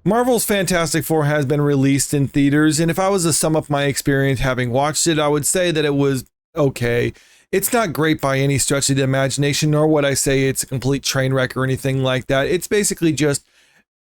Marvel's Fantastic Four has been released in theaters, and if I was to sum up my experience having watched it, I would say that it was okay. It's not great by any stretch of the imagination, nor would I say it's a complete train wreck or anything like that. It's basically just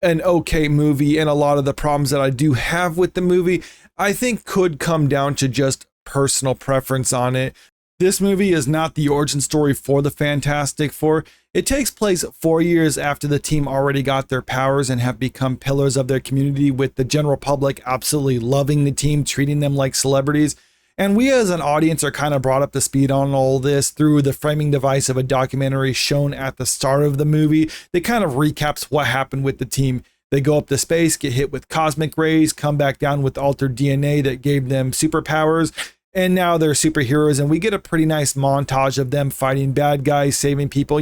an okay movie, and a lot of the problems that I do have with the movie, I think could come down to just personal preference on it. This movie is not the origin story for the Fantastic Four. It takes place 4 years after the team already got their powers and have become pillars of their community, with the general public absolutely loving the team, treating them like celebrities. And we as an audience are kind of brought up to speed on all this through the framing device of a documentary shown at the start of the movie that kind of recaps what happened with the team. They go up to space, get hit with cosmic rays, come back down with altered DNA that gave them superpowers, and now they're superheroes, and we get a pretty nice montage of them fighting bad guys, saving people,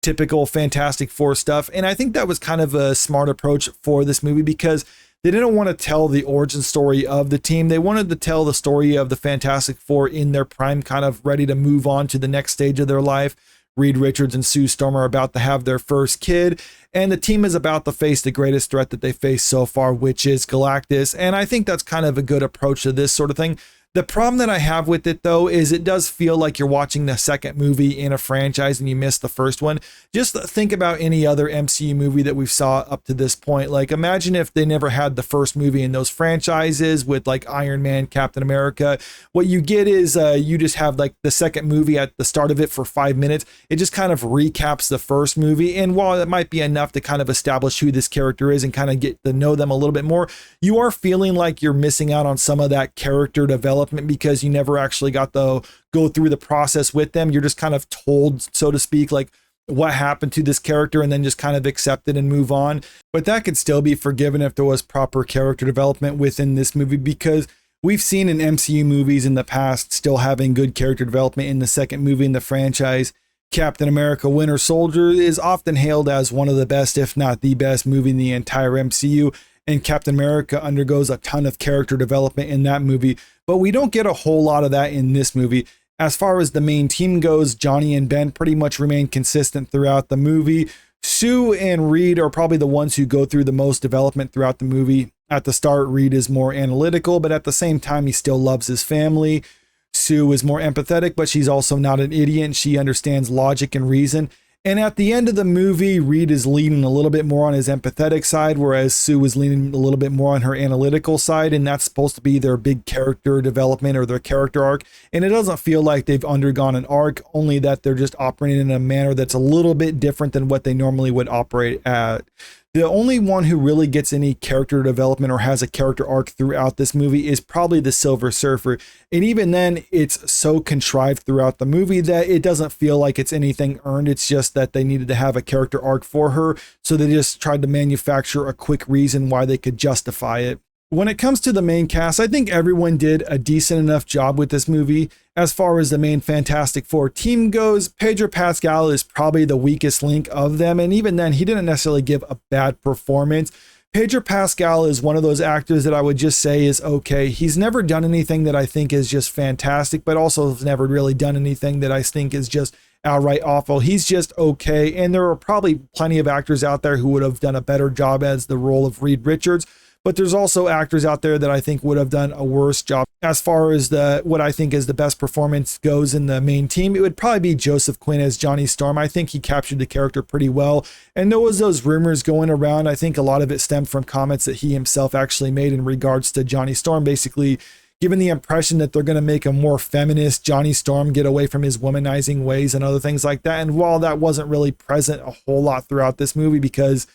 typical Fantastic Four stuff. And I think that was kind of a smart approach for this movie because they didn't want to tell the origin story of the team. They wanted to tell the story of the Fantastic Four in their prime, kind of ready to move on to the next stage of their life. Reed Richards and Sue Storm are about to have their first kid, and the team is about to face the greatest threat that they faced so far, which is Galactus. And I think that's kind of a good approach to this sort of thing. The problem that I have with it, though, is it does feel like you're watching the second movie in a franchise and you missed the first one. Just think about any other MCU movie that we've saw up to this point. Like, imagine if they never had the first movie in those franchises with like Iron Man, Captain America. What you get is you just have like the second movie at the start of it for 5 minutes. It just kind of recaps the first movie. And while it might be enough to kind of establish who this character is and kind of get to know them a little bit more, you are feeling like you're missing out on some of that character development because you never actually got to go through the process with them. You're just kind of told, so to speak, like what happened to this character and then just kind of accept it and move on. But that could still be forgiven if there was proper character development within this movie, because we've seen in MCU movies in the past still having good character development in the second movie in the franchise. Captain America Winter Soldier is often hailed as one of the best, if not the best movie in the entire MCU. And Captain America undergoes a ton of character development in that movie, but we don't get a whole lot of that in this movie. As far as the main team goes, Johnny and Ben pretty much remain consistent throughout the movie. Sue and Reed are probably the ones who go through the most development throughout the movie. At the start, Reed is more analytical, but at the same time, he still loves his family. Sue is more empathetic, but she's also not an idiot, and she understands logic and reason. And at the end of the movie, Reed is leaning a little bit more on his empathetic side, whereas Sue is leaning a little bit more on her analytical side. And that's supposed to be their big character development or their character arc. And it doesn't feel like they've undergone an arc, only that they're just operating in a manner that's a little bit different than what they normally would operate at. The only one who really gets any character development or has a character arc throughout this movie is probably the Silver Surfer. And even then, it's so contrived throughout the movie that it doesn't feel like it's anything earned. It's just that they needed to have a character arc for her. So they just tried to manufacture a quick reason why they could justify it. When it comes to the main cast, I think everyone did a decent enough job with this movie. As far as the main Fantastic Four team goes, Pedro Pascal is probably the weakest link of them, and even then, he didn't necessarily give a bad performance. Pedro Pascal is one of those actors that I would just say is okay. He's never done anything that I think is just fantastic, but also has never really done anything that I think is just outright awful. He's just okay, and there are probably plenty of actors out there who would have done a better job as the role of Reed Richards. But there's also actors out there that I think would have done a worse job. As far as what I think is the best performance goes in the main team, it would probably be Joseph Quinn as Johnny Storm. I think he captured the character pretty well. And there was those rumors going around. I think a lot of it stemmed from comments that he himself actually made in regards to Johnny Storm, basically giving the impression that they're going to make a more feminist Johnny Storm, get away from his womanizing ways and other things like that. And while that wasn't really present a whole lot throughout this movie, because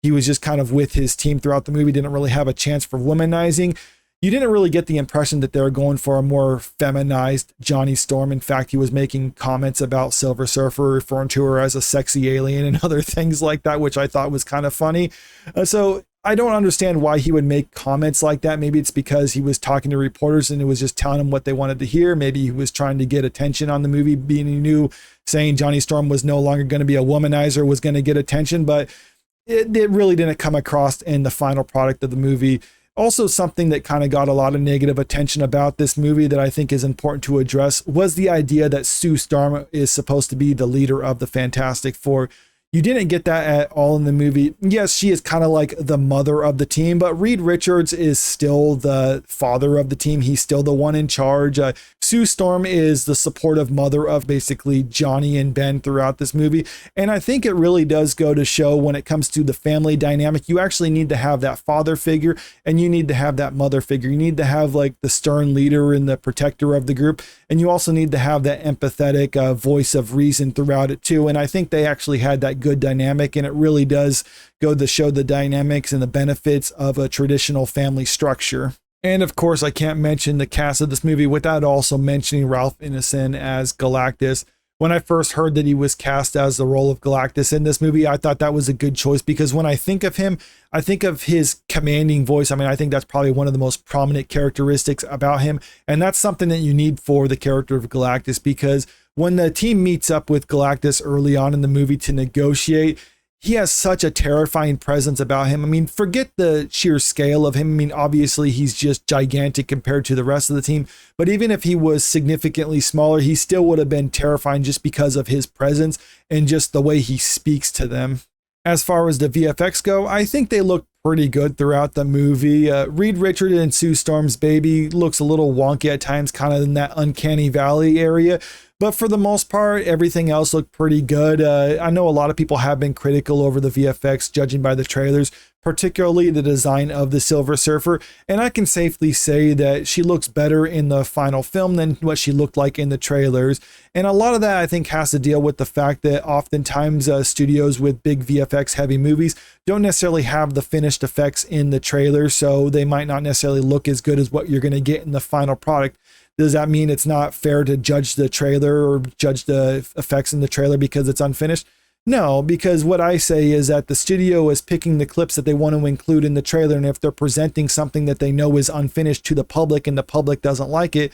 he was just kind of with his team throughout the movie, didn't really have a chance for womanizing, you didn't really get the impression that they were going for a more feminized Johnny Storm. In fact, he was making comments about Silver Surfer, referring to her as a sexy alien and other things like that, which I thought was kind of funny. So I don't understand why he would make comments like that. Maybe it's because he was talking to reporters and it was just telling them what they wanted to hear. Maybe he was trying to get attention on the movie, being he knew saying Johnny Storm was no longer going to be a womanizer was going to get attention, but it really didn't come across in the final product of the movie. Also, something that kind of got a lot of negative attention about this movie that I think is important to address was the idea that Sue Storm is supposed to be the leader of the Fantastic Four. You didn't get that at all in the movie. Yes, she is kind of like the mother of the team, but Reed Richards is still the father of the team. He's still the one in charge. Sue Storm is the supportive mother of basically Johnny and Ben throughout this movie. And I think it really does go to show when it comes to the family dynamic, you actually need to have that father figure and you need to have that mother figure. You need to have like the stern leader and the protector of the group. And you also need to have that empathetic voice of reason throughout it too. And I think they actually had that good dynamic, and it really does go to show the dynamics and the benefits of a traditional family structure. And of course, I can't mention the cast of this movie without also mentioning Ralph Ineson as Galactus. When I first heard that he was cast as the role of Galactus in this movie, I thought that was a good choice because when I think of him, I think of his commanding voice. I mean, I think that's probably one of the most prominent characteristics about him. And that's something that you need for the character of Galactus, because when the team meets up with Galactus early on in the movie to negotiate, he has such a terrifying presence about him. I mean, forget the sheer scale of him. I mean, obviously he's just gigantic compared to the rest of the team, but even if he was significantly smaller, he still would have been terrifying just because of his presence and just the way he speaks to them. As far as the VFX go, I think they look pretty good throughout the movie. Reed Richards and Sue Storm's baby looks a little wonky at times, kind of in that uncanny valley area. But for the most part, everything else looked pretty good. I know a lot of people have been critical over the VFX, judging by the trailers, particularly the design of the Silver Surfer. And I can safely say that she looks better in the final film than what she looked like in the trailers. And a lot of that, I think, has to deal with the fact that oftentimes studios with big VFX heavy movies don't necessarily have the finished effects in the trailer, so they might not necessarily look as good as what you're going to get in the final product. Does that mean it's not fair to judge the trailer or judge the effects in the trailer because it's unfinished? No, because what I say is that the studio is picking the clips that they want to include in the trailer, and if they're presenting something that they know is unfinished to the public and the public doesn't like it,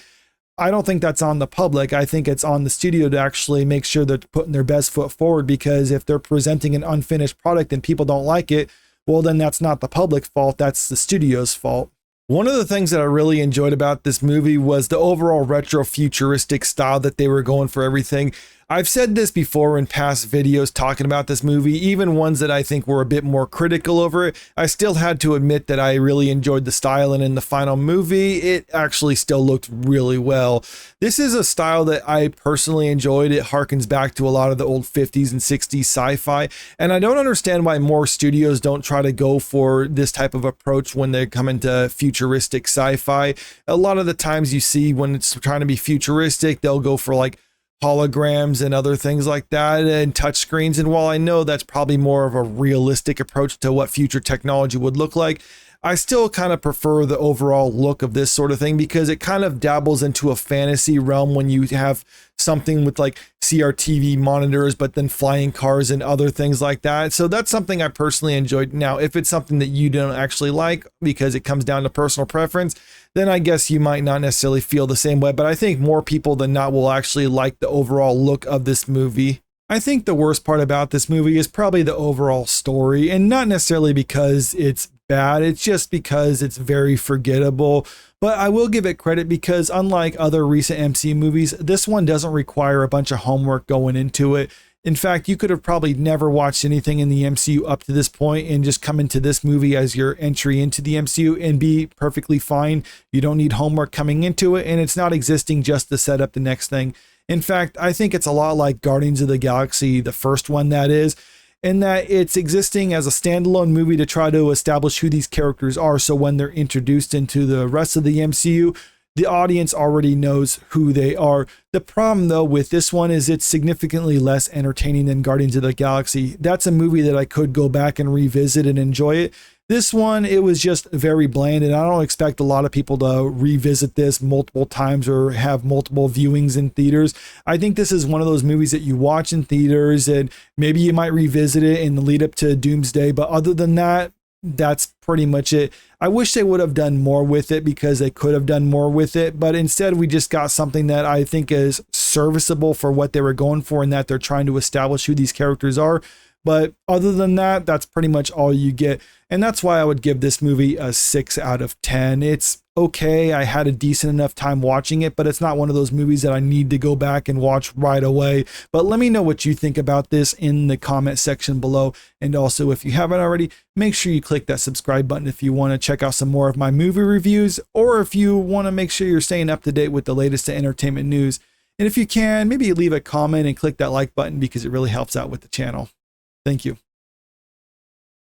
I don't think that's on the public. I think it's on the studio to actually make sure they're putting their best foot forward, because if they're presenting an unfinished product and people don't like it, well, then that's not the public's fault, that's the studio's fault. One of the things that I really enjoyed about this movie was the overall retro futuristic style that they were going for everything. I've said this before in past videos talking about this movie, even ones that I think were a bit more critical over it. I still had to admit that I really enjoyed the style, and in the final movie, it actually still looked really well. This is a style that I personally enjoyed. It harkens back to a lot of the old 50s and 60s sci-fi, and I don't understand why more studios don't try to go for this type of approach when they come into futuristic sci-fi. A lot of the times you see when it's trying to be futuristic, they'll go for like holograms and other things like that and touch screens. And while I know that's probably more of a realistic approach to what future technology would look like, I still kind of prefer the overall look of this sort of thing, because it kind of dabbles into a fantasy realm when you have something with like CRTV monitors, but then flying cars and other things like that. So that's something I personally enjoyed. Now, if it's something that you don't actually like because it comes down to personal preference, then I guess you might not necessarily feel the same way. But I think more people than not will actually like the overall look of this movie. I think the worst part about this movie is probably the overall story, and not necessarily because it's bad, it's just because it's very forgettable. But I will give it credit because unlike other recent MCU movies, this one doesn't require a bunch of homework going into it. In fact, you could have probably never watched anything in the MCU up to this point and just come into this movie as your entry into the MCU and be perfectly fine. You don't need homework coming into it, and it's not existing just to set up the next thing. In fact, I think it's a lot like Guardians of the Galaxy, the first one that is, in that it's existing as a standalone movie to try to establish who these characters are. So when they're introduced into the rest of the MCU, the audience already knows who they are. The problem, though, with this one is it's significantly less entertaining than Guardians of the Galaxy. That's a movie that I could go back and revisit and enjoy it. This one, it was just very bland, and I don't expect a lot of people to revisit this multiple times or have multiple viewings in theaters. I think this is one of those movies that you watch in theaters, and maybe you might revisit it in the lead up to Doomsday, but other than that, that's pretty much it. I wish they would have done more with it, because they could have done more with it, but instead we just got something that I think is serviceable for what they were going for, and that they're trying to establish who these characters are. But other than that, that's pretty much all you get. And that's why I would give this movie a 6 out of 10. It's okay. I had a decent enough time watching it, but it's not one of those movies that I need to go back and watch right away. But let me know what you think about this in the comment section below. And also, if you haven't already, make sure you click that subscribe button if you want to check out some more of my movie reviews, or if you want to make sure you're staying up to date with the latest entertainment news. And if you can, maybe leave a comment and click that like button because it really helps out with the channel. Thank you.